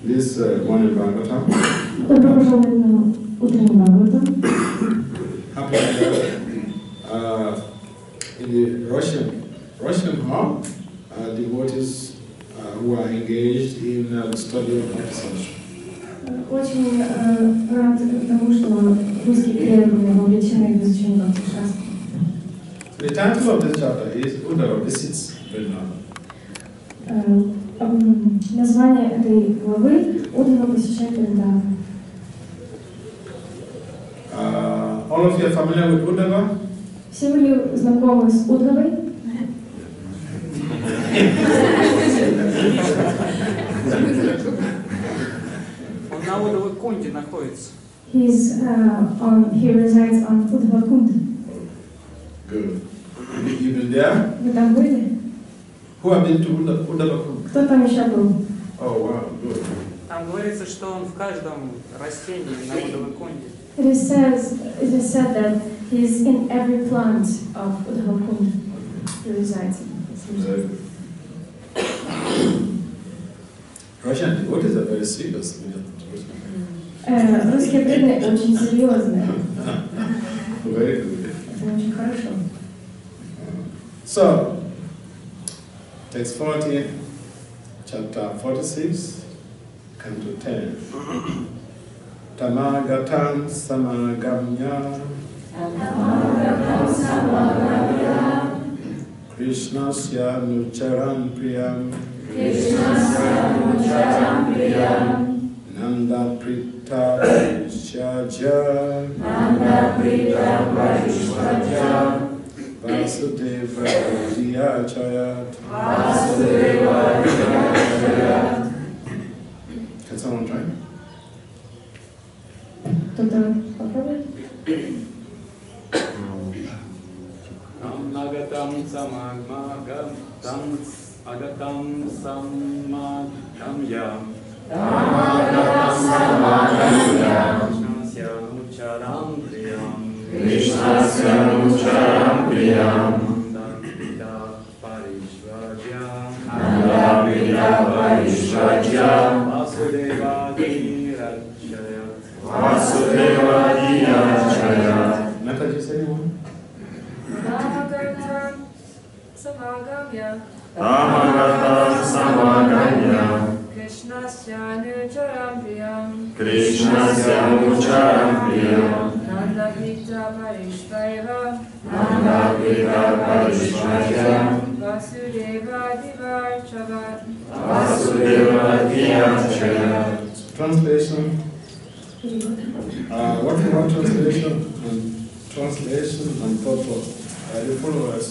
this morning Bhagavatam. Добро пожаловать на утренний Бхагаватам. In the Russian hall, devotees who are engaged in the study of Bhakti. Очень рад тому, что русские преданные вовлечены в изучение Бхакти-шастры. The title of this chapter is Uddhava visits Vrindavan. Название этой главы Уддхава посещает Вриндаван. All of you are familiar with Uddhava? Все вы знакомы с Уддхавой? Он на Уддхава-кунде находится. He resides on Uddhava Kund. Good. You've been there? Вы там были? Who have been to Uddhava Kund? Кто там еще был? Oh, wow, good. Там говорится, что он в каждом растении на Уддхава-кунде. It is said that he is in every plant of Uddhava Kund. He resides. Russian devotees are very serious. Русские преданные очень серьезные. Very good. Это очень хорошо. So, text 40, chapter 46, canto 10. Tamagatam samagamya Krishnasya nucharam priyam Nanda prita vaishvaja Vasudeva diyachayat. Can someone try? Кто-то попробует? Агатам самагам агатам самагам ям. Кришнасya нучарам приям. Нанда прита паришваджя. Vasudeva diyachayat. Meta, just anyone? Tamagatam samagamya Krishnasya nucharam priyam Nanda prita parishvaiva Vasudeva diyachayat. Translation. What about translation and purport? The followers,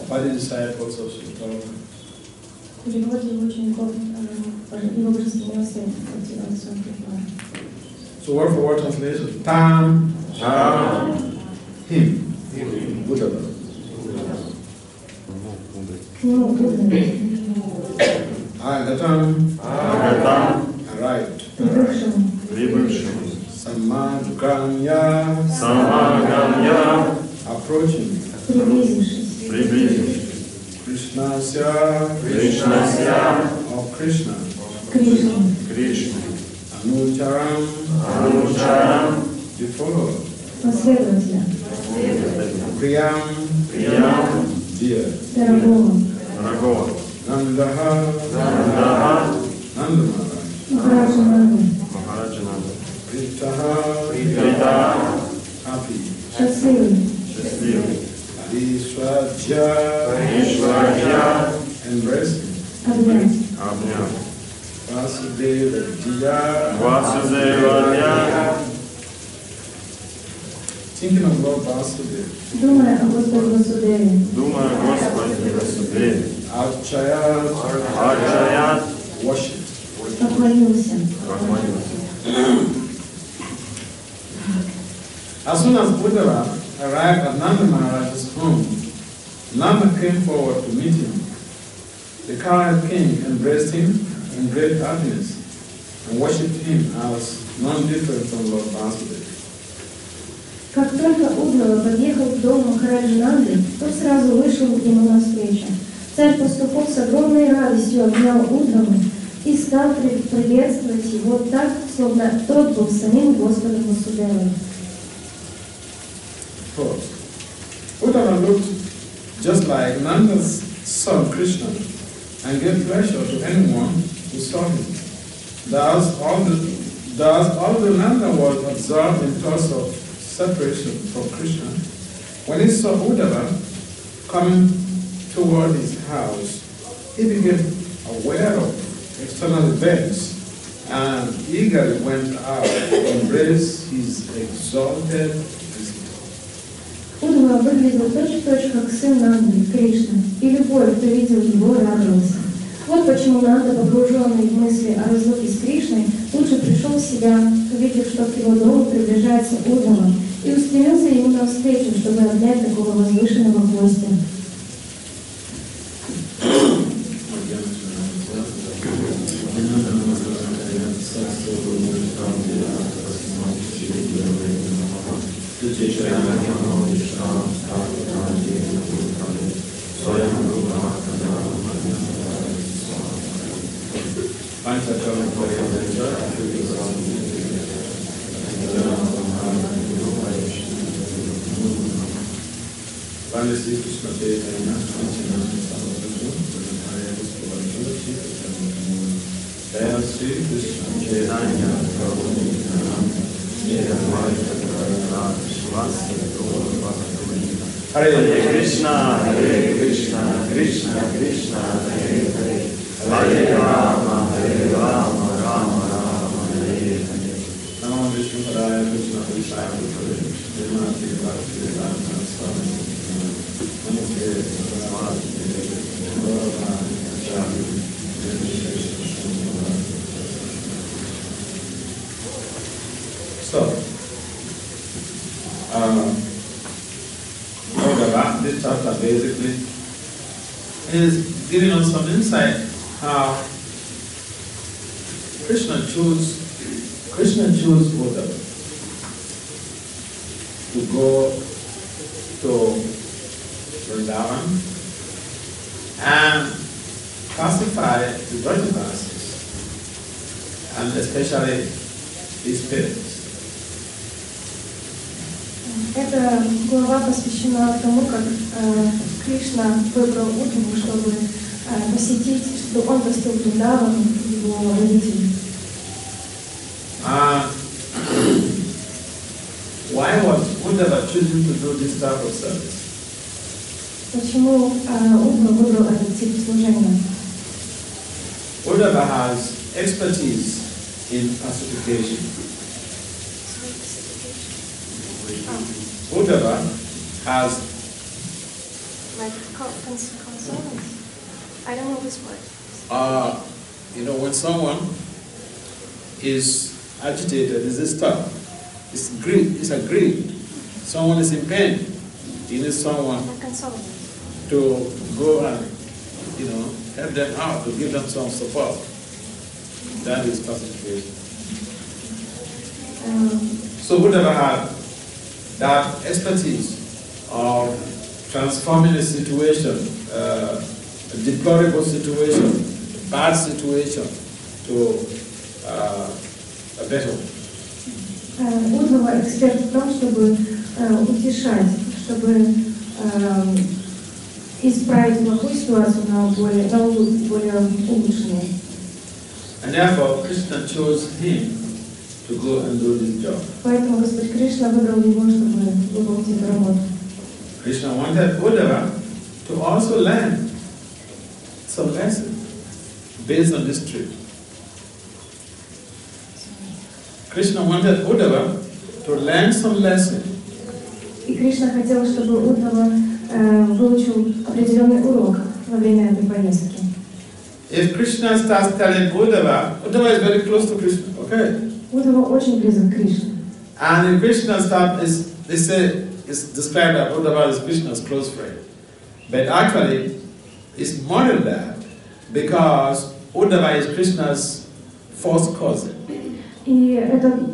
body disciples of Srimad. Перевод его учеников его божественного света. So word for word translation. Tam, him, Buddha. К нему Будда. Agatam, right. Прибывшему. Samagamya, approaching. Приблизившись. Krishnasya, of Krishna. Кришна. Anucharam, the follower. Последователя. Priyam, dear. Дорогого. Nandaha, Nanda Махараджа Нанда. Pritaha, happy. Счастливый. Parishvajya, embracing. Обняв. Vasudeva diya. Thinking of Lord Vasudeva. Думая о Господе Васудеве. Archayat, worship. Поклонился. As soon as Buddha arrived at Nanda Maharaj's home, Nanda came forward to meet him. The Kara king embraced him in great happiness and worshipped him as non-different from Lord Vasudeva. Как только Уддхава подъехал к дому Махараджи Нанды, тот сразу вышел ему навстречу. Царь пастухов с огромной радостью обнял Уддхаву и стал приветствовать его так, словно тот был самим Господом Васудевой. First, Uddhava looked just like Nanda's son Krishna and gave pleasure to anyone who saw him. Thus, although Nanda was absorbed in thoughts of separation from Krishna, when he saw Uddhava coming toward his house, he became aware of external events and eagerly went out to embrace his exalted visitor. Удава выглядел точь-в-точь как сын Нанды, Кришна, и любой, кто видел его, радовался. Вот почему Нанда, погруженный в мысли о разлуке с Кришной, тут же пришел в себя, увидев, что к его дому приближается Удава, и устремился ему навстречу, чтобы обнять такого возвышенного гостя. Hare Krishna, Krishna Krishna, Hare Hare, Hare Rama, Rama Rama, Hare Hare. Namo Vishnu Padaya Krishna Vishaya Vishaya Vishaya Vishaya So, this chapter basically is giving us some insight how Krishna chose Uddhava to go to Vrindavan and pacify the Brajavasis and especially his parents. Эта глава посвящена тому, как Кришна выбрал Уддаву, чтобы посетить, чтобы он посетил Вриндаван, его родителей. Why was Uddhava choosing to do this type of service? Почему Уддава выбрал этот тип служения? Uddhava has expertise in pacification. Uddhava has Like consolence. I don't know this word. when someone is agitated, is disturbed, it's grief, it's a grief. Someone is in pain. You need someone Like consolence. to go and help them out, to give them some support. That is pacification. So Uddhava had that expertise of transforming a situation, a deplorable situation, a bad situation, to a better one. Уддава эксперт в том, чтобы утешать, чтобы исправить плохую ситуацию на более улучшенную. And therefore, Krishna chose him to go and do this job. Поэтому Господь Кришна выбрал его, чтобы выполнить эту работу. Krishna wanted Uddhava to also learn some lessons based on this trip. Krishna wanted Uddhava to learn some lessons. И Кришна хотел, чтобы Уддава выучил определенный урок во время этой поездки. If Krishna starts telling Uddhava is very close to Krishna, okay? Уддава очень близок к Кришне. And if Krishna they say it's described that Uddhava is Krishna's close friend. But actually, it's more than that, because Uddhava is Krishna's first cousin. И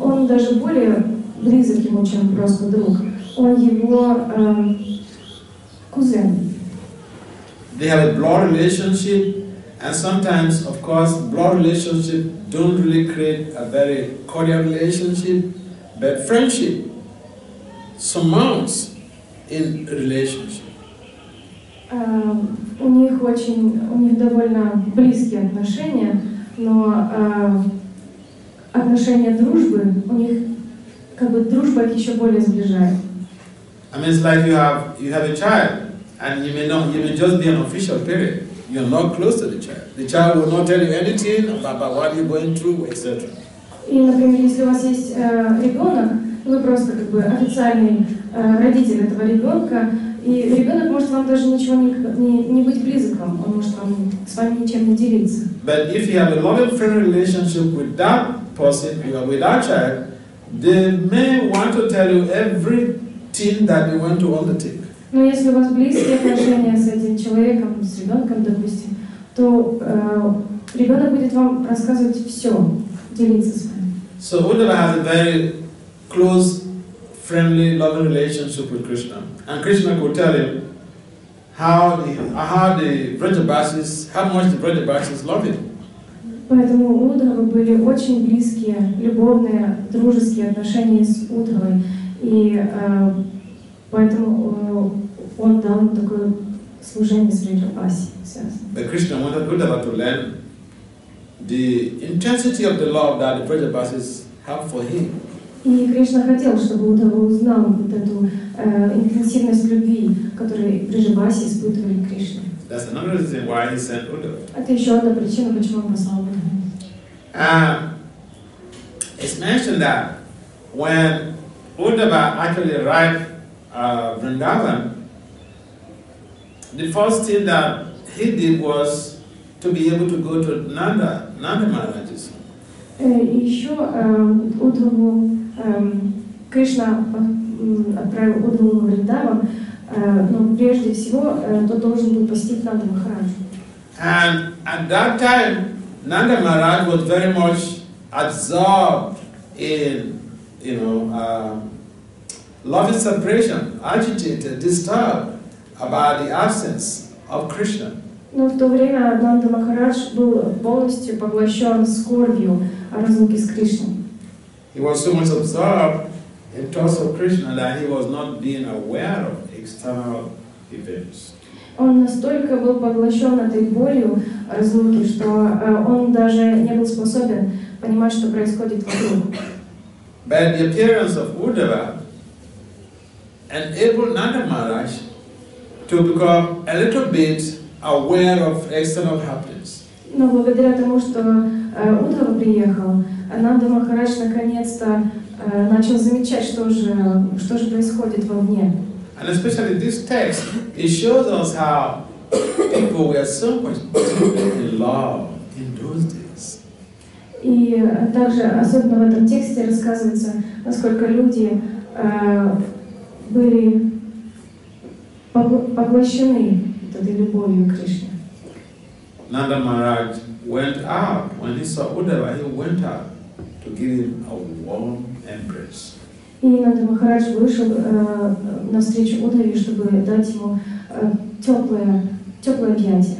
он даже более близок ему, чем просто друг. Он его кузен. They have a blood relationship, And sometimes, of course, blood relationship don't really create a very cordial relationship, but friendship surmounts in relationship. У них довольно близкие отношения, но отношения дружбы, у них как бы дружба их еще более сближает. I mean, it's like you have a child, and you may just be an official parent. You're not close to the child. The child will not tell you anything about what you're going through, etc. И, например, если у вас есть ребенок, вы просто как бы официальный родитель этого ребенка, и ребенок может вам даже ничего не быть близок к вам, он может с вами ничем не делиться. But if you have a loving friendly relationship with that person, with that child, they may want to tell you everything that they want to undertake. Но если у вас близкие отношения с этим человеком, с ребенком, допустим, то ребенок будет вам рассказывать все, делиться с вами. So Uddhava has a very close, friendly, loving relationship with Krishna, and Krishna could tell him how much the Vrajabasis love him. Поэтому у Удхавы были очень близкие, любовные, дружеские отношения с Удхавой, и поэтому он дал им такое служение с Vrajabaси связано. But Krishna wanted Uddhava to learn the intensity of the love that the Vrajabasis have for him. И Кришна хотел, чтобы Удхава узнал вот эту интенсивность любви, которую Vrajabaси испытывали к Кришне. That's another reason why he sent Uddhava. Это еще одна причина, почему он послал Удхаву. It's mentioned that when Uddhava actually arrived Vrindavan, the first thing that he did was to be able to go to Nanda Maharaj's. И еще Удхаву Кришна отправил Удхаву в Вриндаван, но прежде всего тот должен был посетить Нанда Махараджу. And at that time, Nanda Maharaj was very much absorbed in, loving separation, agitated, disturbed about the absence of Krishna. Но в то время Нанда Махарадж был полностью поглощен скорбью о разлуке с Кришной. He was so much absorbed in thoughts of Krishna that he was not being aware of external events. Он настолько был поглощен этой болью разлуки, что он даже не был способен понимать, что происходит вокруг. But the appearance of Uddhava enabled Nanda Maharaj to become a little bit aware of external happenings. Но благодаря тому, что Удхава приехал, Нанда Махарадж наконец-то начал замечать, что же происходит вовне. And especially this text, it shows us how people were so much in love in those days. И также, особенно в этом тексте, рассказывается, насколько люди были поглощены этой любовью к Кришне. Nanda Maharaj went out. When he saw Uddhava, he went out to give him a warm embrace. И Нанда Махарадж вышел навстречу Удхаве, чтобы дать ему теплое объятие.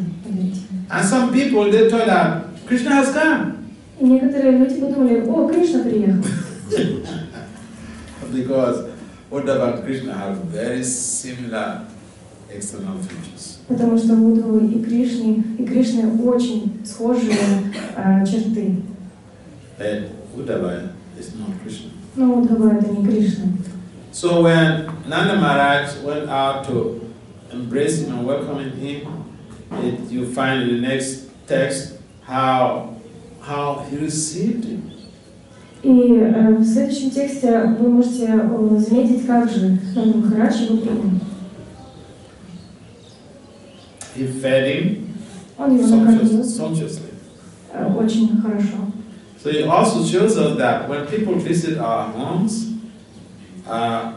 And some people, they thought that Krishna has come. И некоторые люди подумали: о, Кришна приехал. Because Uddhava and Krishna have very similar external features. Потому что у Удхавы и Кришны очень схожие черты. But Uddhava is not Krishna. Но Удхава это не Кришна. So when Nanda Maharaj went out to embrace him and welcome him, you find in the next text how he received him. И в следующем тексте вы можете заметить, как же Нанда Махарадж его принял. He fed him Он его накормил sumptuously. очень хорошо. So it also shows us that when people visit our homes,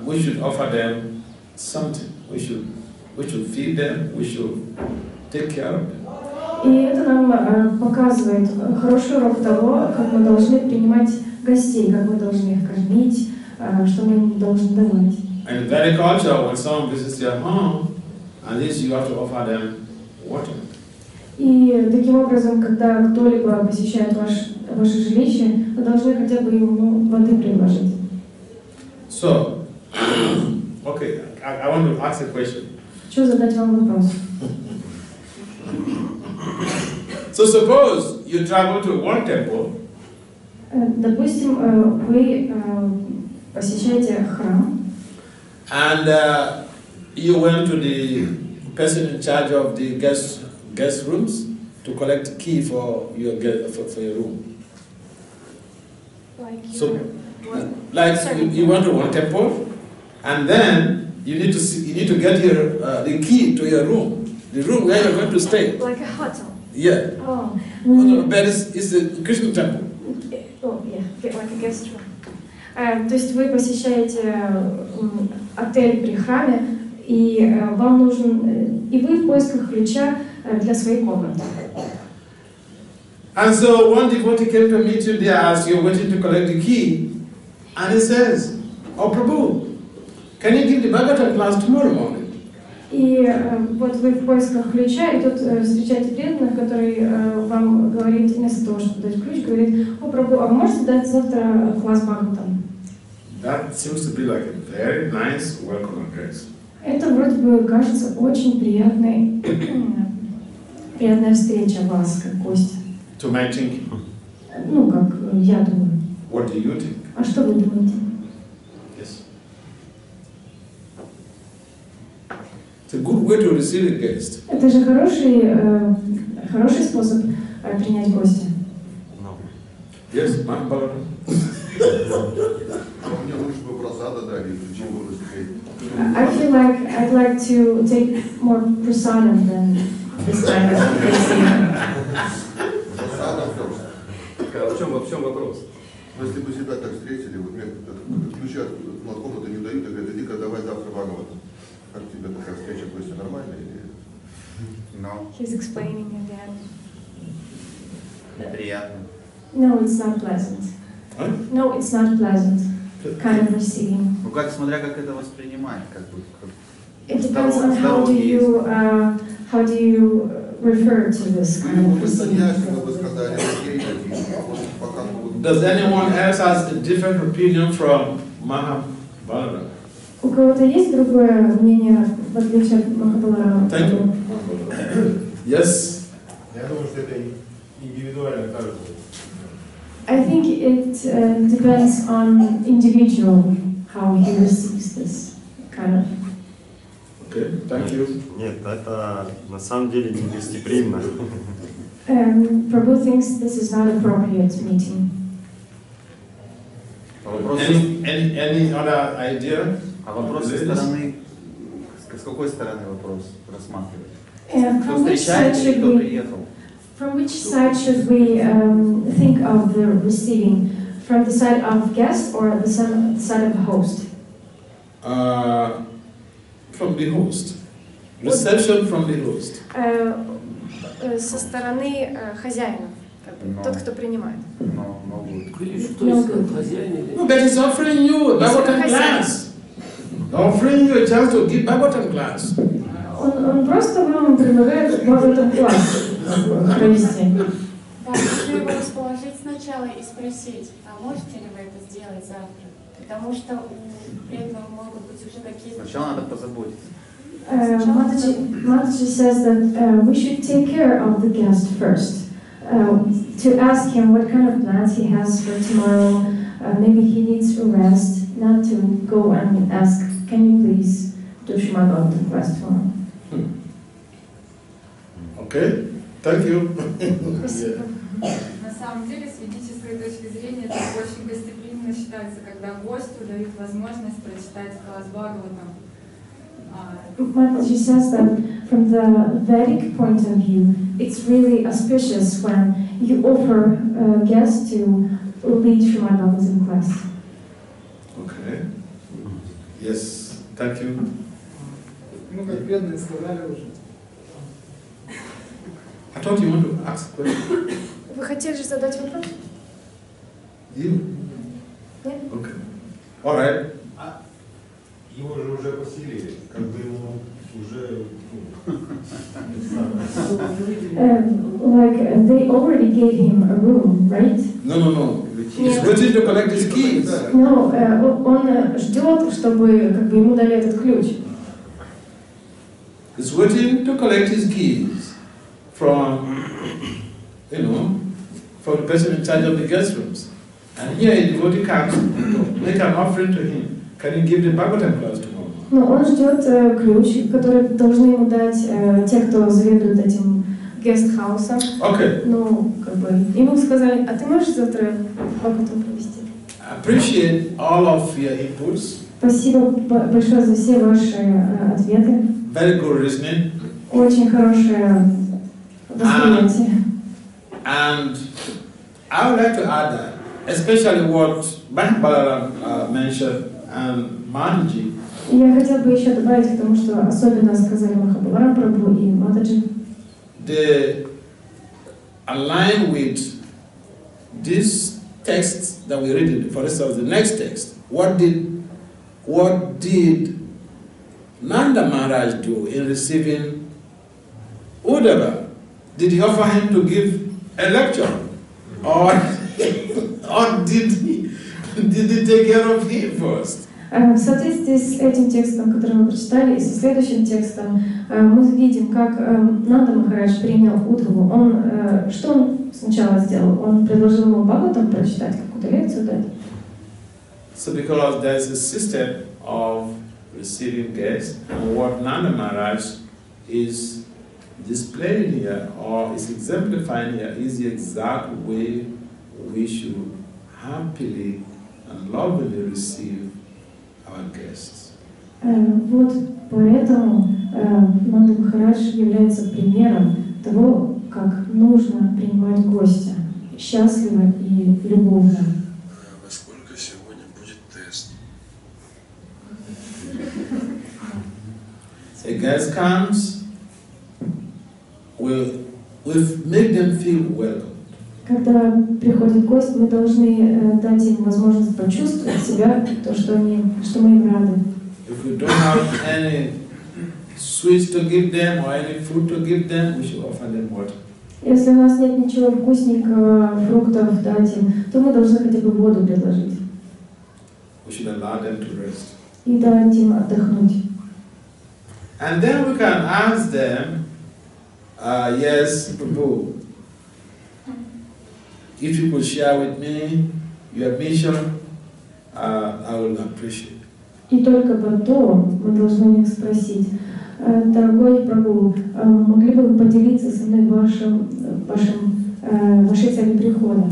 we should offer them something. We should feed them. We should take care of them. И это нам показывает хороший урок того, как мы должны принимать гостей, как мы должны их кормить, что мы им должны давать. And in that culture, when someone visits your home, at least you have to offer them water. И таким образом, когда кто-либо посещает ваше жилище, вы должны хотя бы ему воды предложить. So, okay, I want to ask a question. Хочу задать вам вопрос. So suppose you travel to one temple. Допустим, вы посещаете храм. And you went to the person in charge of the guest rooms to collect key for your room. You went to one temple, and then you need to get the key to your room, the room where you're going to stay. Like a hotel. Yeah. Oh. But it's a Christian temple. Oh, yeah, like a guest room. То есть вы посещаете отель при храме, и вам нужен, и вы в поисках ключа для своей комнаты. And so one devotee came to meet you there as you're waiting to collect the key, and he says, "Oh Prabhu, can you give the Bhagavatam class tomorrow morning?" И вот вы в поисках ключа, и тут встречаете преданных, который вам говорит, вместо того, чтобы дать ключ, говорит: "О, Прабху, а вы можете дать завтра класс Бхагаватам?" That seems to be like a very nice welcome address. Это вроде бы кажется очень приятная встреча вас, как гостя. To my thinking. Ну, как я думаю. What do you think? А что вы думаете? Yes. It's a good way to receive a guest. Это же хороший способ принять гостя. Yes, ma'am, Bhagavatam. Мне лучше бы просада дали, чем было сказать. I feel like I'd like to take more prasadam than this kind of tasting. Просада просто. В чем вопрос? Но если бы себя так встретили, вот мне ключи от комнаты не дают, и говорят: иди-ка давай завтра Бхагаватам. Как тебе такая встреча, гостя, нормальная или? No. He's explaining again. Неприятно. No, it's not pleasant. Huh? No, it's not pleasant. Kind of receiving. Ну как, смотря как это воспринимать, как бы. It depends on how do you refer to this kind of receiving. Does anyone else has a different opinion from Mahabharata? У кого-то есть другое мнение, в отличие от Махабхарата? Thank you. Yes. Я думаю, что это индивидуально каждый. I think it depends on individual how he receives this kind of. Okay, thank you. Нет, это на самом деле не гостеприимно. Prabhu thinks this is not appropriate meeting. Any other idea? А вопрос со стороны, с какой стороны вопрос рассматривать? Кто встречает или кто приехал? From which side should we think of the receiving? From the side of guest or the side of the host? From the host. Reception from the host. Со стороны хозяина, тот, кто принимает. No, but he's offering you a Bhagavatam class. Offering you a chance to give Bhagavatam class. Он просто вам предлагает Бхагаватам класс провести. Да, нужно его расположить сначала и спросить, а можете ли вы это сделать завтра? Потому что у преданного могут быть уже какие-то... Сначала надо позаботиться. Mataji says that we should take care of the guest first. To ask him what kind of plans he has for tomorrow. Maybe he needs a rest, not to go and ask, can you please do Srimad Bhagavatam class tomorrow? Okay, thank you. На самом деле, с ведической точки зрения, это очень гостеприимно считается, когда гостю дают возможность прочитать класс Бхагаватам. Mataji says that from the Vedic point of view, it's really auspicious when you offer a guest to lead Srimad Bhagavatam class. Okay. Yes, thank you. Ну, как бедные сказали уже. I thought you want to ask a question. Вы хотели же задать вопрос? You? Нет? Okay. All right. Его же уже поселили, как бы ему уже... like they already gave him a room, right? No. He's waiting to collect his keys. Но он ждет, чтобы как бы ему дали этот ключ. He's waiting to collect his keys from, from the person in charge of the guest rooms. And here a devotee comes to make an offering to him. Can you give the Bhagavatam class tomorrow? Но он ждет ключ, который должны ему дать те, кто заведует этим гестхаусом. Okay. Ну, как бы, ему сказали, а ты можешь завтра Бхагаватам провести? Appreciate all of your inputs. Спасибо большое за все ваши ответы. Very good reasoning. Очень хорошее восприятие. And I would like to add that, especially what Bhakti mentioned and Mataji. Я хотела бы еще добавить к тому, что особенно сказали Махабхарам Прабху и Матаджи. They align with this text that we read. For instance, the next text. What did Nanda Maharaj do in receiving Uddhava? Did he offer him to give a lecture, or did he take care of him first? В соответствии с этим текстом, который мы прочитали, и со следующим текстом, мы видим, как Нанда Махарадж принял Удхаву. Что он сначала сделал? Он предложил ему Бхагаватам прочитать, какую-то лекцию дать. So because there is a system of receiving guests, and what Nanda Maharaj is displaying here, or is exemplifying here, is the exact way we should happily and lovingly receive our guests. Вот поэтому Нанда Махарадж является примером того, как нужно принимать гостя счастливо и любовно. Во сколько сегодня будет тест? A guest comes, we'll make them feel welcome. Когда приходит гость, мы должны дать им возможность почувствовать себя, что мы им рады. If we don't have any sweets to give them or any fruit to give them, we should offer them water. Если у нас нет ничего вкусненького, фруктов дать им, то мы должны хотя бы воду предложить. We should allow them to rest. И дать им отдохнуть. And then we can ask them, yes, Prabhu, if you could share with me your mission, I will appreciate. И только потом мы должны у них спросить, дорогой Прабху, могли бы вы поделиться со мной вашей целью прихода?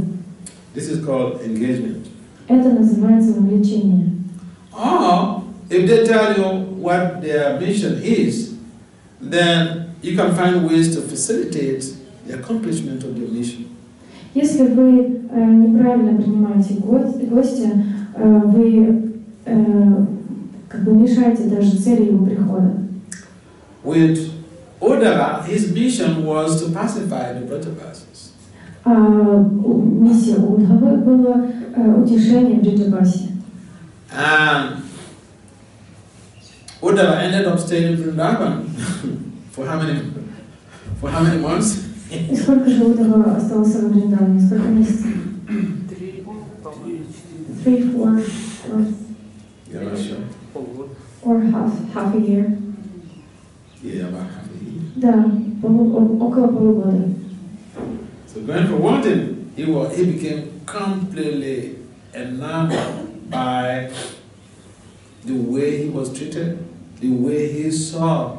This is called engagement. Это называется вовлечение. Or if they tell you what their mission is, then you can find ways to facilitate the accomplishment of their mission. Если вы неправильно принимаете гостя, вы как бы мешаете даже цели его прихода. With Uddhava, his mission was to pacify the Brajavasis. Миссия Удхавы была утешение Бриджабаси. And Uddhava ended up staying in Vrindavan for how many months? И сколько же Удхава остался в Вриндаване? Сколько месяцев? 3-4 months. You're not sure? Or half a year. Yeah, about half a year. Да, около полугода. So going for one thing, he became completely enamored by the way he was treated, the way he saw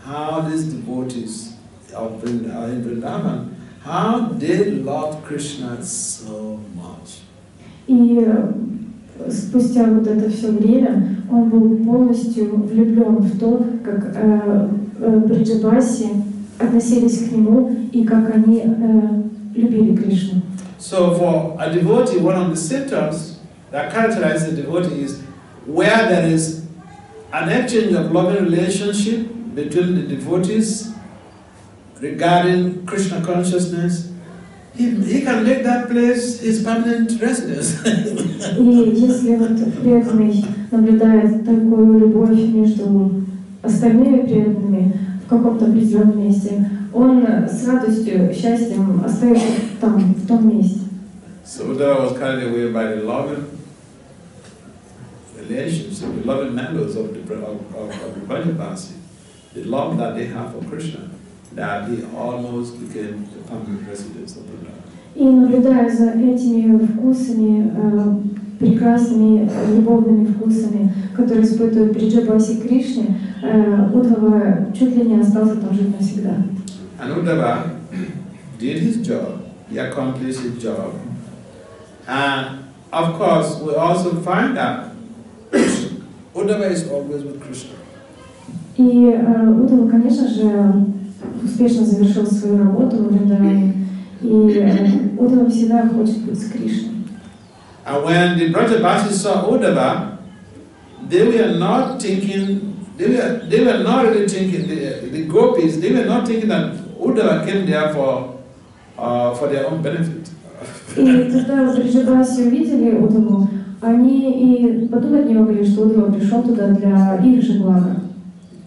how these devotees of in Vrindavan, how they loved Krishna so much. И спустя вот это все время он был полностью влюблен в то, как Бриджабаси относились к нему и как они любили Кришну. So for a devotee, one of the symptoms that characterize the devotee is where there is an exchange of loving relationship between the devotees regarding Krishna consciousness, he can make that place his permanent residence. И если вот преданный наблюдает такую любовь между остальными преданными в каком-то определенном месте, он с радостью, счастьем остается там, в том месте. So Uddhava was carried away by the loving relations, the loving members of the Brajabasi, the love that they have for Krishna, that he almost became the permanent resident of Vrindavan. И наблюдая за этими вкусами, прекрасными любовными вкусами, которые испытывают Бриджабаси Кришне, Удхава чуть ли не остался там жить навсегда. And Uddhava did his job, he accomplished his job. And of course, we also find that Uddhava is always with Krishna. И Удхава, конечно же, успешно завершил свою работу в Вриндаване. И Удхава всегда хочет быть с Кришной. And when the Brajabasis saw Uddhava, they were not thinking, they were not really thinking, the gopis, they were not thinking that Uddhava came there for their own benefit. И когда Бриджабаси увидели Удхаву, они и подумать не могли, что Удхава пришел туда для их же блага.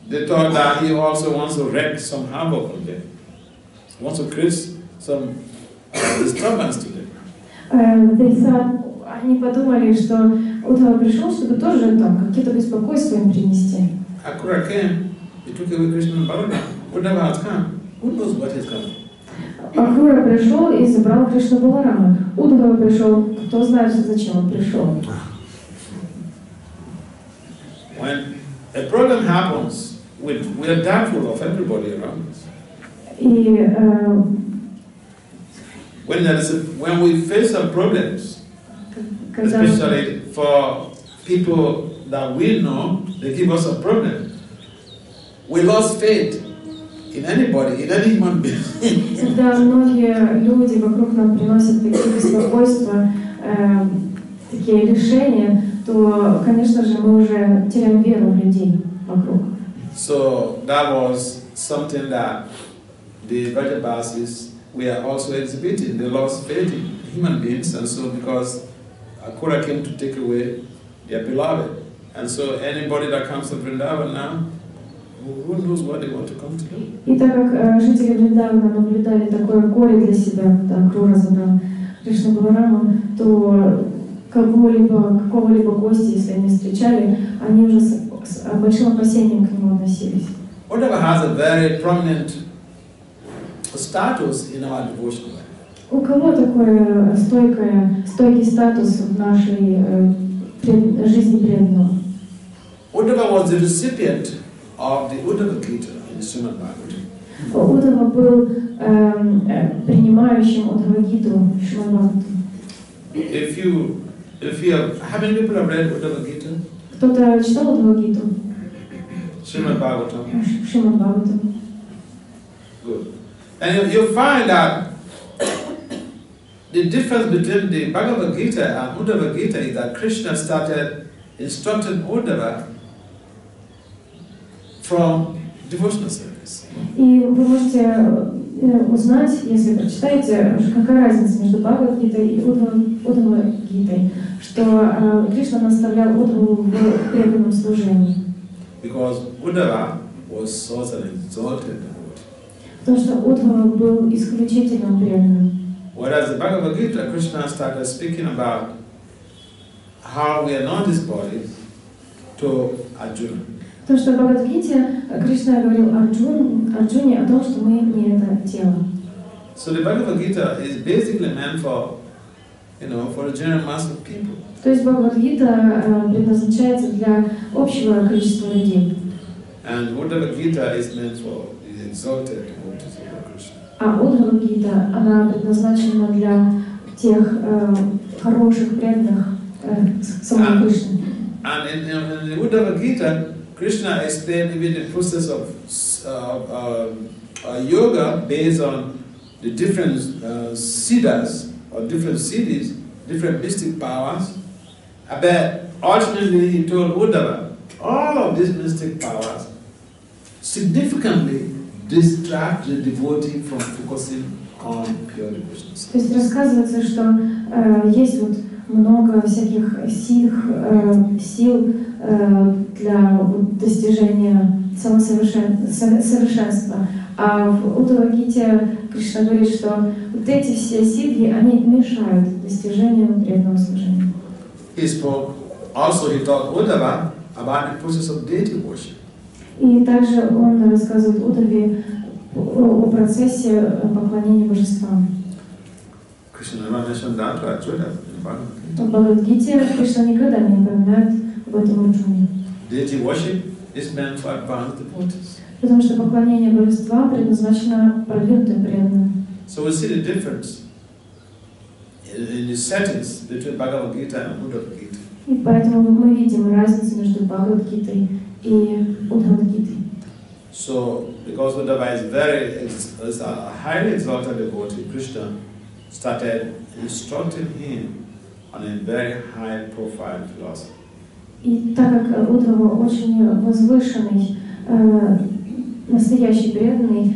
They thought that he also wants to wreak some havoc on them, wants to create some disturbance to them. They thought, они подумали, что Удхава пришел, чтобы тоже там какие-то беспокойства им принести. Akura came, he took away Krishna and Balaram. Uddhava has come. Who knows what is coming? Акрура пришел и забрал Кришну Баларама. Удхава пришел, кто знает, зачем он пришел. When a problem happens, we are doubtful of everybody around us. И when we face some problems, especially for people that we know, they give us a problem. We lost faith in anybody, in any human being. Когда многие люди вокруг нам приносят такие беспокойства, такие решения, то, конечно же, мы уже теряем веру в людей вокруг. So that was something that the Brajabasis were also exhibiting. They lost faith in human beings, and so because Akura came to take away their beloved, and so anybody that comes to Vrindavan now, who knows what they want to come to do? И так как жители Вриндавана наблюдали такое горе для себя, когда Акрура забрал Кришну Баларама, то какого-либо гостя, если они встречали, они уже с большим опасением к нему относились. Uddhava has a very prominent status in our devotional life. У кого такой стойкий статус в нашей жизни преданного? Uddhava was the recipient of the Uddhava Gita in Srimad Bhagavatam. Удхава был принимающим Удхава-гиту в Srimad Bhagavatam. How many people have read Uddhava Gita? Кто-то читал Удхава-гиту? Srimad Bhagavatam. Srimad Bhagavatam. Good. And you find that the difference between the Bhagavad Gita and Uddhava Gita is that Krishna started instructing Uddhava from devotional service. И вы можете узнать, если прочитаете, какая разница между Бхагавад-гитой и Удхава-гитой, что Кришна наставлял Удхаву в преданном служении. Because Uddhava was such an exalted devotee. Потому что Удхава был исключительным преданным. Whereas the Bhagavad Gita, Krishna started speaking about how we are not this body to Arjuna. Потому что в Бхагавад-гите Кришна говорил Арджуне о том, что мы не это тело. So the Bhagavad Gita is basically meant for, for a general mass of people. То есть Бхагавад-гита предназначается для общего количества людей. And Uddhava Gita is meant for the exalted devotees of Krishna. А Удхава-гита, она предназначена для тех хороших, преданных самого Кришны. And in the Uddhava Gita, Krishna explained even the process of yoga based on the different siddhas or different siddhis, different mystic powers. But ultimately he told Uddhava, all of these mystic powers significantly distract the devotee from focusing on pure devotion. То есть рассказывается, что есть вот много всяких сил для достижения самосовершенства, А в Удава-гите Кришна говорит, что вот эти все сиддхи, они мешают достижению преданного служения. He taught Uddhava about the process of deity worship. И также он рассказывает Удаве о процессе поклонения божествам. Krishna never mentioned that to Arjuna in Bhagavatam. В Бхагавад-гите Кришна никогда не упоминает об этом Арджуне. Deity worship is meant to advance devotees. Потому что поклонение божествам предназначено продвинутым преданным. So we see the difference in the settings between Bhagavad Gita and Uddhava-gita. И поэтому мы видим разницу между Бхагавад-гитой и Уддхава-гитой. So, because Uddhava is a highly exalted devotee, Krishna started instructing him on a very high-profile philosophy. И так как Уддхава очень возвышенный, настоящий преданный,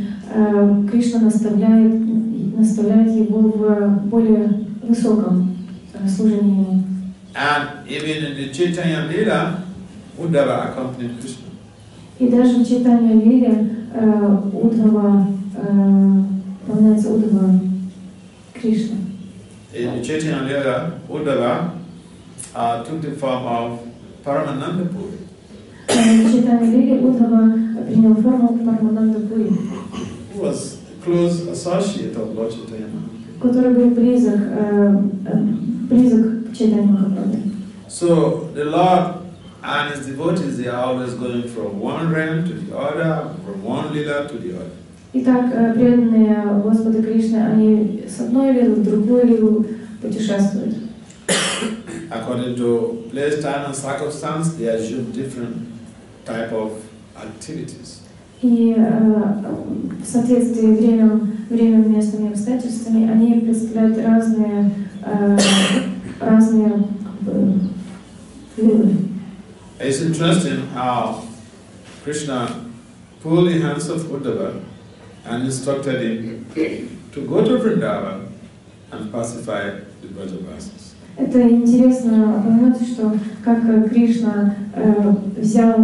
Кришна наставляет его в более высоком служении ему. And even in the Chaitanya Lila, Uddhava accompanied Krishna. И даже в Чайтанья-лиле Уддхава упоминается Уддхава Кришна. In the Chaitanya Lila, Uddhava took the form of Paramananda Puri. В Чайтанья-лиле Уддхава принял форму Парамананда-пури, He was a close associate of Lord Chaitanya Mahaprabhu. который был близок к Чайтанье Махапрабху. So the Lord and his devotees, they are always going from one realm to the other, from one lila to the other. Итак, преданные Господа Кришны, они с одной лилы в другую лилу путешествуют. According to place, time and circumstance, they assume different type of activities. И в соответствии временем, местом и обстоятельствами они представляют разные лилы. It's interesting how Krishna pulled the hands of Uddhava and instructed him to go to Vrindavan and pacify the Brajavasis. Это интересно упомянуть, что как Кришна взял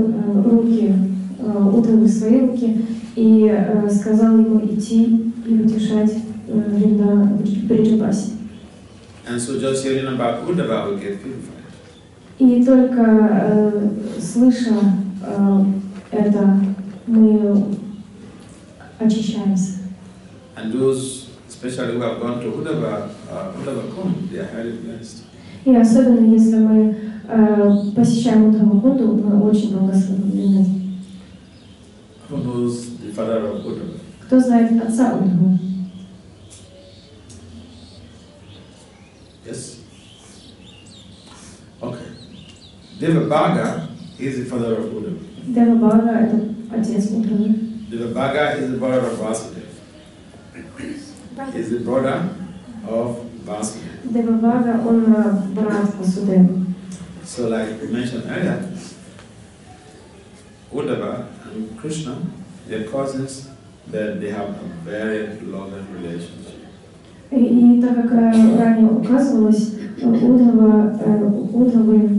руки Уддхавы в свои руки и сказал ему идти и утешать Бриджабаси. And so just hearing about Uddhava will get purified. И только слыша это, мы очищаемся. And those, especially who have gone to Uddhava Kund, they are highly blessed. И особенно если мы посещаем Уддхава Кунду, мы очень благословлены. Who knows the father of Uddhava? Кто знает отца Уддхавы? Yes? Okay. Devabhaga is the father of Uddhava. Девабхага — это отец Уддхавы. Devabhaga is the brother of Vasudeva. Is the brother of Vasudeva. Девабхага — он брат Васудевы. So like we mentioned earlier, Uddhava and Krishna, they're cousins, that they have a very loving relationship. И так как ранее указывалось, Уддхавы,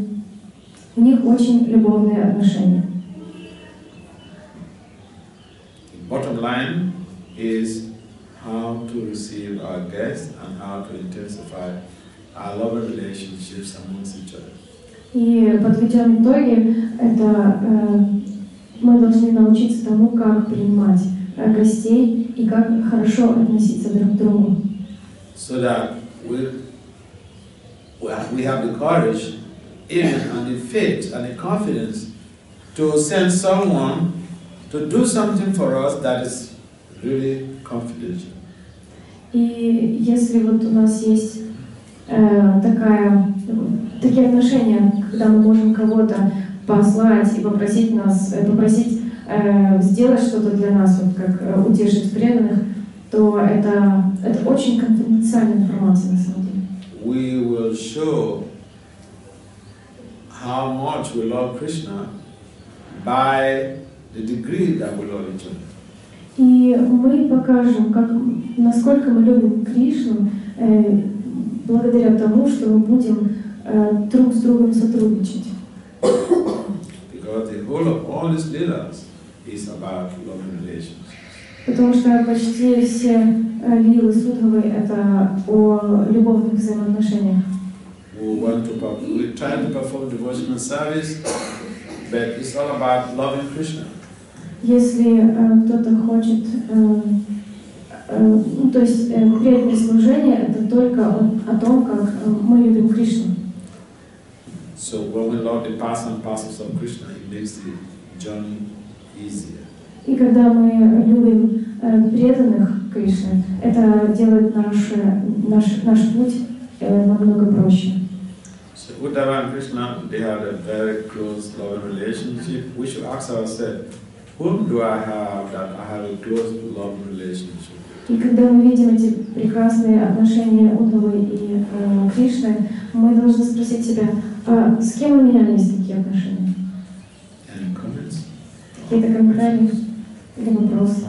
у них очень любовные отношения. The bottom line is how to receive our guests and how to intensify our loving relationships amongst each other. И подведем итоги, это мы должны научиться тому, как принимать гостей и как хорошо относиться друг к другу. So that we have the courage, even and the faith and the confidence to send someone to do something for us that is really confidential. И если вот у нас есть такие отношения, когда мы можем кого-то послать и попросить сделать что-то для нас, вот как утешить преданных, то это очень конфиденциальная информация на самом деле. We will show how much we love Krishna by the degree that we love each other. И мы покажем, насколько мы любим Кришну, благодаря тому, что мы будем друг с другом сотрудничать. Because the whole of all these leelas is about loving relations. Потому что почти все лилы Судхавы это о любовных взаимоотношениях. We try to perform devotional service, but it's all about loving Krishna. Если кто-то хочет, то есть преданное служение это только о том, как мы любим Кришну. So when we love the parts and parcels of Krishna, it makes the journey easier. И когда мы любим преданных Кришне, это делает наш путь намного проще. So Uddhava and Krishna, they had a very close loving relationship. We should ask ourselves, whom do I have that I have a close loving relationship? И когда мы видим эти прекрасные отношения Уддхавы и Кришны, мы должны спросить себя, а с кем у меня есть такие отношения? Any comments? Какие-то комментарии или вопросы?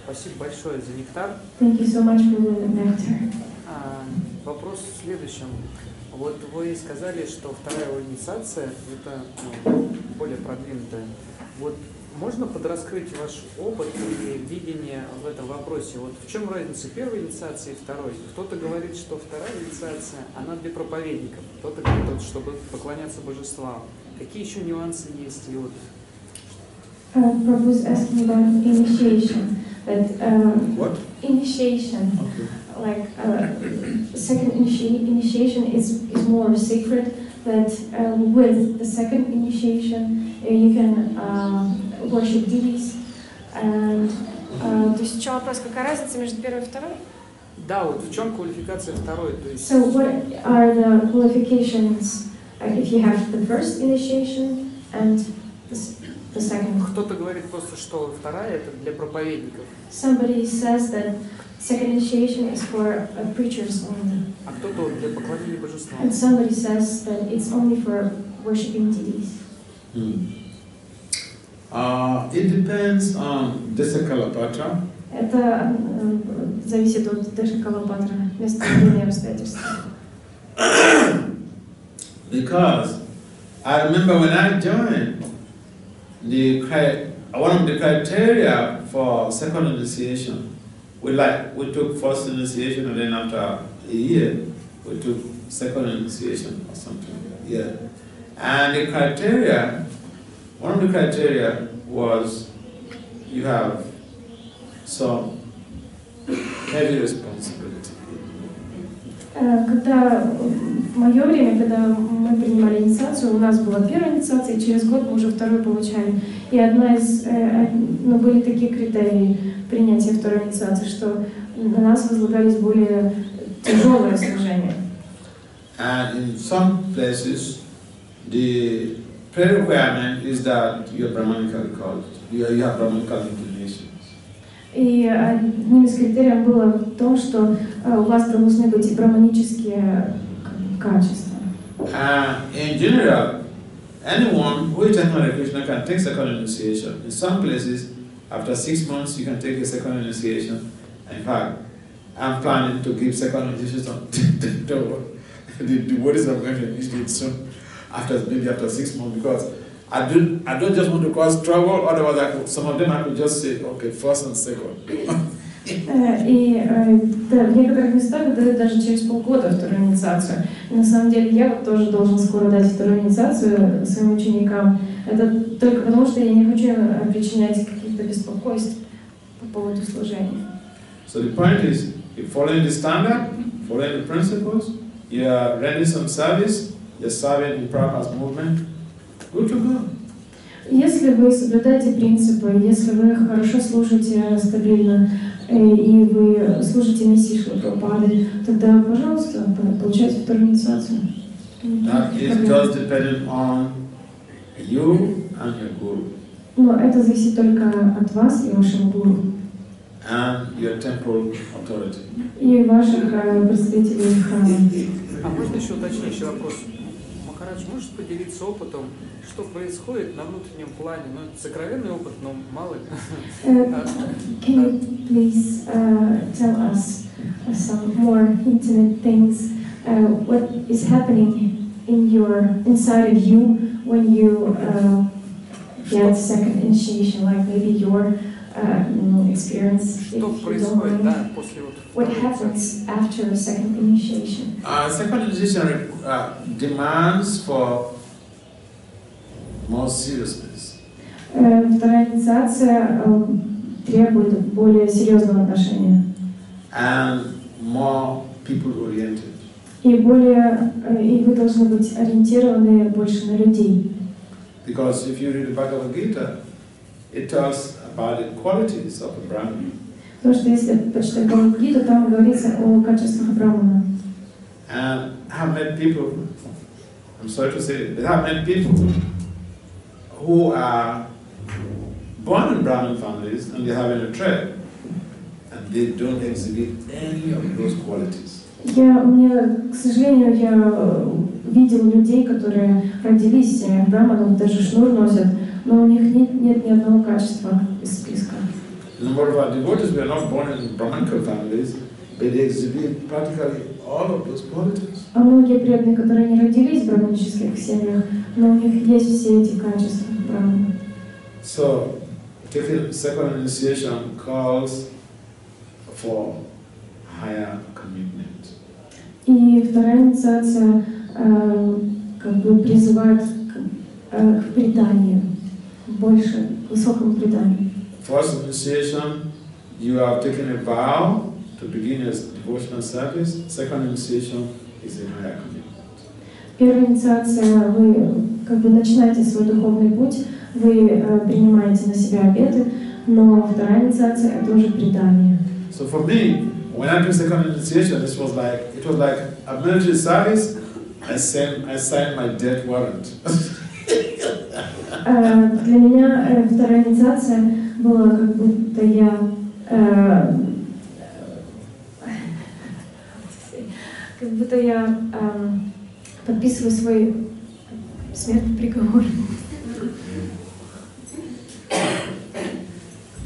Спасибо большое за нектар. Thank you so much for the nectar. Вопрос в следующем. Вот вы сказали, что вторая инициация это более продвинутая. Вот можно подраскрыть ваш опыт и видение в этом вопросе? Вот в чем разница первой инициации и второй? Кто-то говорит, что вторая инициация, она для проповедников, кто-то говорит, чтобы поклоняться божествам. Какие еще нюансы есть? И вот... Prabhu is asking about initiation. That What? Initiation, okay. Like second initiation is more sacred. That with the second initiation you can worship deities. And то есть в чем вопрос? Какая разница между первой и второй? Да, вот в чем квалификация второй? То есть... So what are the qualifications if you have the first initiation and the second? Кто-то говорит просто, что вторая это для проповедников. Somebody says that second initiation is for preachers only. А кто-то для поклонения божествам. And somebody says that it's only for worshiping deities. It depends on Desakalapatra. Это зависит от Дешакалапатра, места времени обстоятельств. Because I remember when I joined, one of the criteria for second initiation, we took first initiation and then after a year we took second initiation or something. Yeah, and the criteria, one of the criteria was you have some heavy responsibility. Когда в мое время, когда мы принимали инициацию, у нас была первая инициация, и через год мы уже вторую получали. И были такие критерии принятия второй инициации, что на нас возлагались более тяжелое служение. And in some places, the pre-requirement is that you are Brahmanically called, you have Brahmanical inclinations. И одним из критериев было в том, что у вас должны быть и браманические качества. In general, anyone who is Hare Krishna can take second initiation. In some places, after 6 months, you can take a second initiation. In fact, I'm planning to give second initiation to the devotees I'm going to initiate soon, maybe after 6 months, because I don't just want to cause trouble. Otherwise, some of them I could just say, okay, first and second. И в некоторых местах дают даже через полгода вторую инициацию. И на самом деле я вот тоже должен скоро дать вторую инициацию своим ученикам. Это только потому, что я не хочу причинять каких-то беспокойств по поводу служения. So the point is, you're following the standard, following the principles, you are rendering some service, you're serving in Prabhupada's movement, good to go. Если вы соблюдаете принципы, если вы хорошо служите стабильно, и вы служите миссии Шрила Прабхупады, тогда, пожалуйста, получайте вторую инициацию. That is just dependent on you and your guru. Но это зависит только от вас и вашего гуру. And your temporal authority. И ваших представителей храма. А можно еще уточняющий вопрос? Махарадж, можешь поделиться опытом, что происходит на внутреннем плане? Ну, это сокровенный опыт, но мало ли. Can you please tell us some more intimate things? What is happening inside of you when you get second initiation, like maybe your experience. Что происходит, да, после вот What happens after second initiation? Second initiation demands for more seriousness. Вторая инициация требует более серьезного отношения. And more people-oriented. И вы должны быть ориентированы больше на людей. Because if you read the Bhagavad Gita, it tells about the qualities of a Brahmin. Потому что если почитать Бхагавад-гиту, там говорится о качествах Брахмана. And I have met people, I'm sorry to say it, I have met people who are born in Brahmin families and they have in a tribe and they don't exhibit any of those qualities. К сожалению, я видел людей, которые родились в семьях браманов, даже шнур носят, но у них нет ни одного качества из списка. A number of our devotees were not born in Brahmanical families, but they exhibit practically all of those qualities. А многие преданные, которые не родились в браманических семьях, но у них есть все эти качества брамана. So, taking second initiation calls for higher commitment. И вторая инициация призывает к преданию, больше, к высокому преданию. First initiation, you have taken a vow to begin your devotional service. Second initiation is a higher commitment. Первая инициация, вы начинаете свой духовный путь, вы принимаете на себя обеты, но вторая инициация это уже предание. So for me, when I took second initiation, it was like a military service. I signed my death warrant. Для меня вторая инициация была как будто я подписываю свой смертный приговор.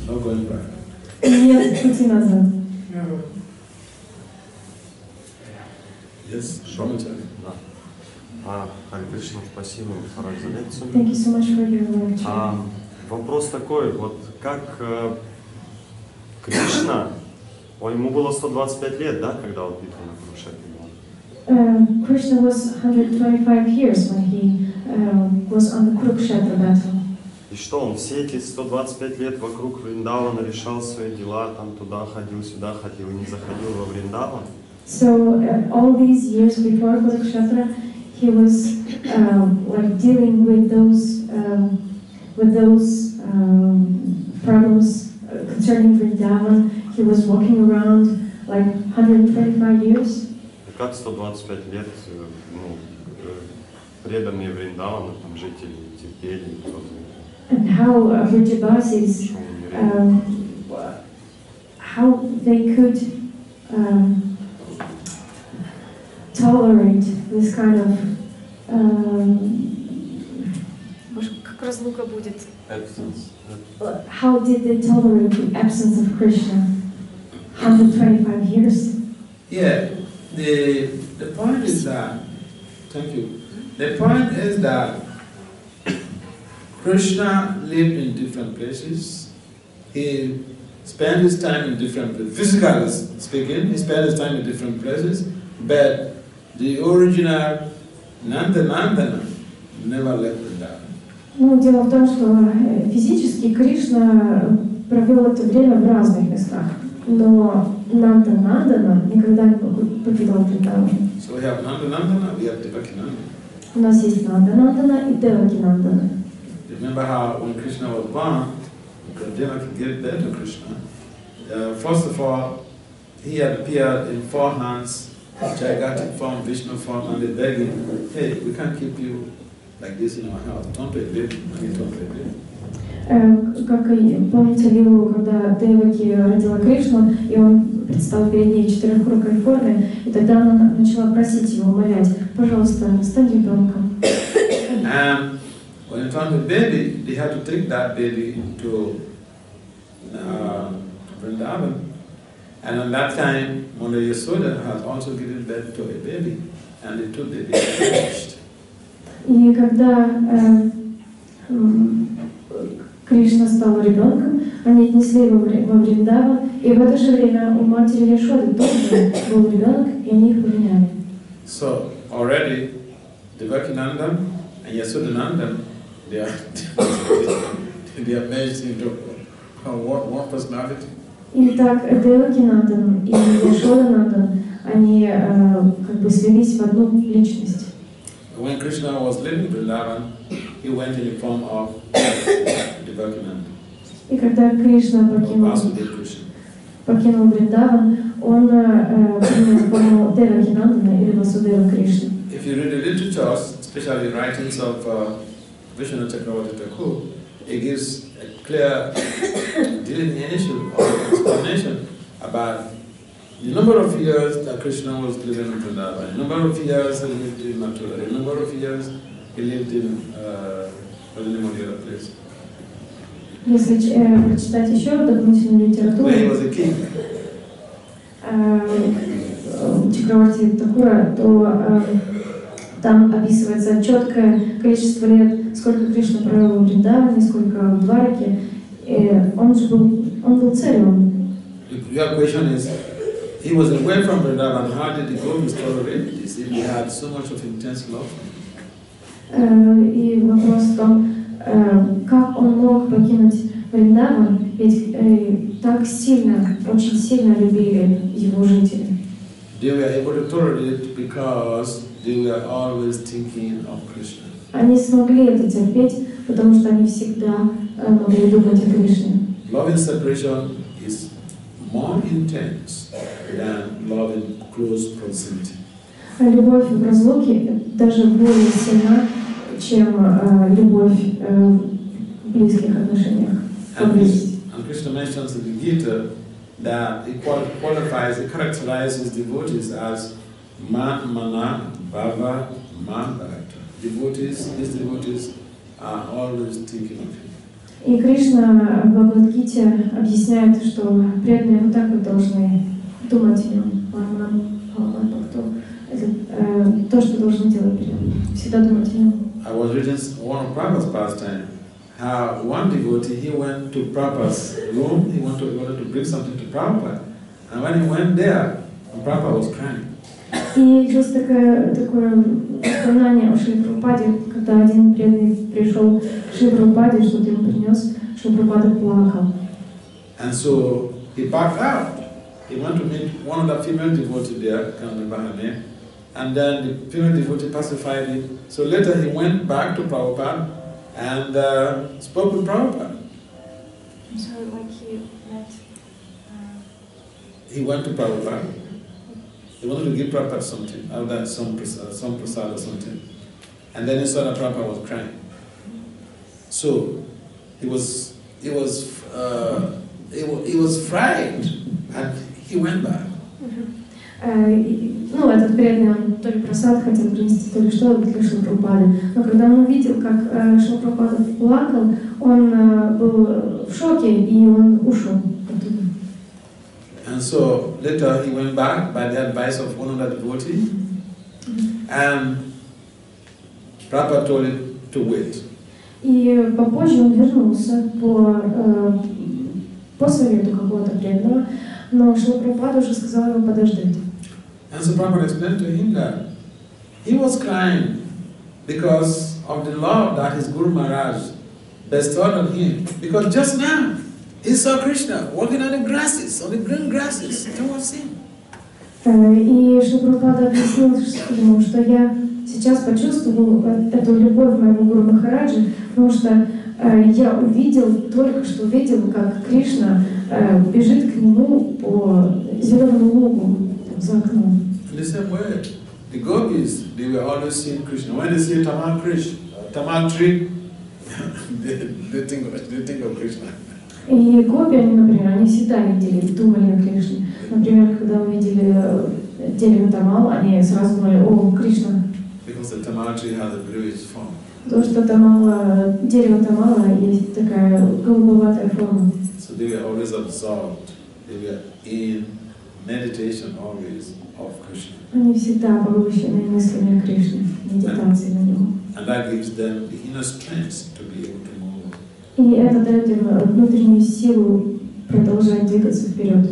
No going back. Нет пути назад. Yes, Да. Харе Кришна, спасибо за лекцию. Thank you so much for your lecture. Вопрос такой, вот как Кришна, ему было 125 лет, да, когда он битва на Курукшетре была? Krishna was 125 years when he was on the Kurukshetra battle. И что, он все эти 125 лет вокруг Вриндавана решал свои дела, там туда ходил, сюда ходил, не заходил во Вриндаван? So all these years before Kurukshetra, he was like dealing with those problems concerning Vrindavan. He was walking around like 125 years. И как 125 лет преданные Вриндавана, там жители терпели, and how Vrijabasis, how they could tolerate this kind of как разлука будет? Absence. How did they tolerate the absence of Krishna? 125 years. Yeah, the point is that, thank you. The point is that Krishna lived in different places. He spent his time in different places. Physically speaking, he spent his time in different places, but the original Nandana never left Vrindavan. Ну, дело в том, что физически Кришна провел это время в разных местах, но Нандана никогда не покидал Вриндаван. So we have Nandana, we have Devakinandana. У нас есть Нандана и Девакинандана. Remember how when Krishna was born, Devaki gave birth to Krishna. First of all, he had appeared in 4 hands, gigantic form, Vishnu form, and they begged him, hey, we can't keep you like this in our house. Don't pay baby, money don't pay baby. Как и помните Лилу, когда Деваки родила Кришну, и он предстал перед ней в 4-рукой форме, и тогда она начала просить его, умолять, пожалуйста, стань ребенком. And when it found the baby, they had to take that baby to Vrindavan. And at that time, Mother Yasoda had also given birth to a baby, and they took the baby and finished. И когда Кришна стал ребенком, они отнесли его во Вриндаван, и в это же время у матери Яшоды тоже был ребенок, и они их поменяли. So already Devakinanda and Yashodananda, they are merged into one personality. Итак, Девакинандан и Яшоданандан, они как бы слились в одну личность. When Krishna was living in Vrindavan, he went in the form of Devakinanda. И когда Кришна покинул Вриндаван, он принял форму Девакинандана или Васудева Кришны. If you read the literature, especially writings of Vishnu Chakravarti Thakur, it gives a clear delineation or explanation about the number of years that Krishna was living in Vrindavan, the number of years he lived in Mathura, the number of years he lived in what is the name of the other place? Если прочитать еще дополнительную литературу, Where he was a king. Чакраварти Такура, то там описывается четкое количество лет, сколько Кришна провел в Вриндаване, сколько в Двараке. Он был царем. Your question is, he was away from Vrindavan. How did he go to tolerate this if he had so much of intense love? И вопрос в том, как он мог покинуть Вриндаван, ведь так сильно, очень сильно любили его жители. They were able to tolerate because they were always thinking of Krishna. Они смогли это терпеть, потому что они всегда могли думать о Кришне. Love in separation is more intense than love in close proximity. Любовь в разлуке даже более сильна, чем любовь в близких отношениях. And Krishna mentions in the Gita that it qualifies, it characterizes devotees as man, mana, bhava, man, bharata. Devotees, these devotees are always thinking of him. И Кришна в Бхагавад-гите объясняет, что преданные вот так вот должны думать о нем. Это то, что должны делать преданные. Всегда думать о нем. I was reading one of Prabhupada's pastime, how one devotee, he went to Prabhupada's room, he wanted to bring something to Prabhupada, and when he went there, Prabhupada was crying. И есть такое воспоминание о Шри Прабхупаде, когда один преданный пришел к Шри Прабхупаде, что-то ему принес, Шри Прабхупада плакал. And so he backed out. He went to meet one of the female devotees there, I can't remember her name, and then the female devotee pacified him. So later he went back to Prabhupada and spoke with Prabhupada. So like he met... He went to Prabhupada. He wanted to give Prabhupada something, some prasad or something. And then he saw that Prabhupada was crying. So he was frightened and he went back. Ну, этот преданный, он то ли просад хотел принести, то ли что для Шри Прабхупады. Но когда он увидел, как Шри Прабхупада плакал, он был в шоке, и он ушел оттуда. And so later he went back by the advice of one of the devotees, and Prabhupada told him to wait. И попозже он вернулся по совету какого-то преданного, но Шри Прабхупада уже сказал ему подождать. And so Prabhupada explained to him that he was crying because of the love that his Guru Maharaj bestowed on him. Because just now he saw Krishna walking on the grasses, on the green grasses towards him. И Шри Прабхупада объяснил ему, что я сейчас почувствовал эту любовь моего Гуру Махараджа, потому что я только что увидел, как Кришна бежит к нему по зеленому лугу за окном. In the same way, the gopis, they were always seeing Krishna. When they see Tamal tree, they think of Krishna. И гопи, например, они всегда думали о Кришне. Например, когда увидели дерево Тамал, они сразу думали о Кришна. Because the Tamal tree has a bluish form. Потому что дерево Тамала есть такая голубоватая форма. So they were always absorbed. They were in meditation always of Krishna. Они всегда поглощены мыслями о Кришне, медитацией на него. And that gives them the inner strength to be able to move И это дает им внутреннюю силу продолжать двигаться вперед.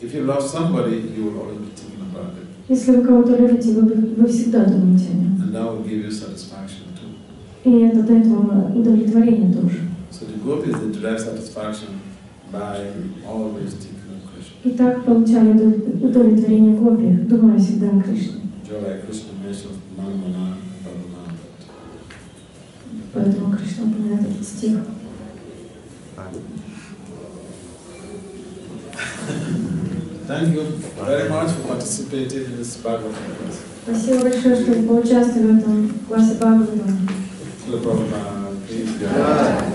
If you love somebody, you will always be thinking about it. Если вы кого-то любите, вы всегда думаете о нем. And that will give you satisfaction too. И это дает вам удовлетворение тоже. So the gopis, they derive satisfaction by always thinking of Krishna. И так получали удовлетворение гопи, думая всегда о Кришне. Just like Krishna mentions Manmana, Bhavana. Поэтому Кришна упоминает этот стих. Thank you very much for participating in this Bhagavatam class. Спасибо большое, что вы поучаствовали в этом классе Бхагаватам. Prabhupada, please.